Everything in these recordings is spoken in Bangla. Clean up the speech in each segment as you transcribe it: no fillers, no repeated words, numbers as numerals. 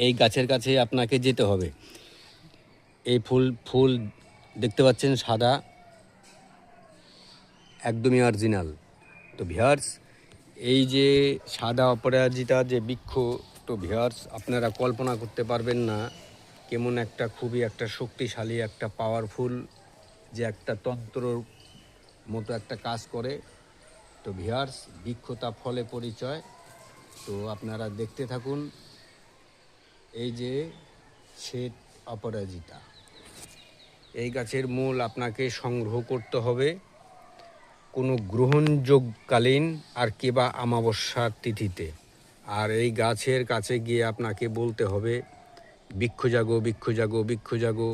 এই গাছের কাছে আপনাকে যেতে হবে। এই ফুল দেখতে পাচ্ছেন সাদা, একদমই অরিজিনাল। তো ভিউয়ার্স, এই যে সাদা অপরাজিতা যে বৃক্ষ, তো ভিউয়ার্স আপনারা কল্পনা করতে পারবেন না কেমন একটা খুবই একটা শক্তিশালী একটা পাওয়ারফুল যে একটা তন্ত্রর মতো একটা কাজ করে। তো ভিউয়ার্স, বৃক্ষ তা ফলে পরিচয়। তো আপনারা দেখতে থাকুন। এই যে শ্বেত অপরাজিতা, এই গাছের মূল আপনাকে সংগ্রহ করতে হবে কোনো গ্রহণযোগকালীন আর কিবা অমাবস্যার তিথিতে। আর এই গাছের কাছে গিয়ে আপনাকে বলতে হবে, বৃক্ষ জাগো, বৃক্ষ জাগো, বৃক্ষ জাগো,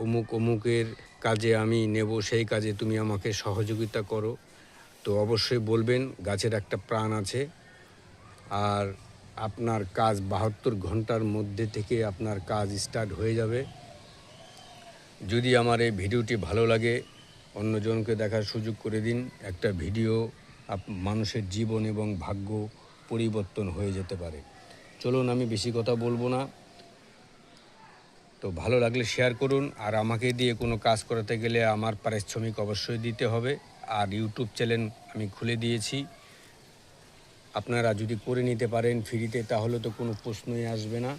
অমুক অমুকের কাজে আমি নেব, সেই কাজে তুমি আমাকে সহযোগিতা করো। তো অবশ্যই বলবেন, গাছের একটা প্রাণ আছে। আর আপনার কাজ 72 ঘন্টার মধ্যে থেকে আপনার কাজ স্টার্ট হয়ে যাবে। যদি আমার এই ভিডিওটি ভালো লাগে, অন্যজনকে দেখার সুযোগ করে দিন। একটা ভিডিও মানুষের জীবন এবং ভাগ্য পরিবর্তন হয়ে যেতে পারে। চলুন, আমি বেশি কথা বলবো না। তো ভালো লাগলে শেয়ার করুন। আর আমাকে দিয়ে কোনো কাজ করাতে গেলে আমার পারিশ্রমিক অবশ্যই দিতে হবে। আর ইউটিউব চ্যানেল আমি খুলে দিয়েছি, আপনারা যদি করে নিতে পারেন ফ্রিতে, তাহলে তো কোনো প্রশ্নই আসবে না।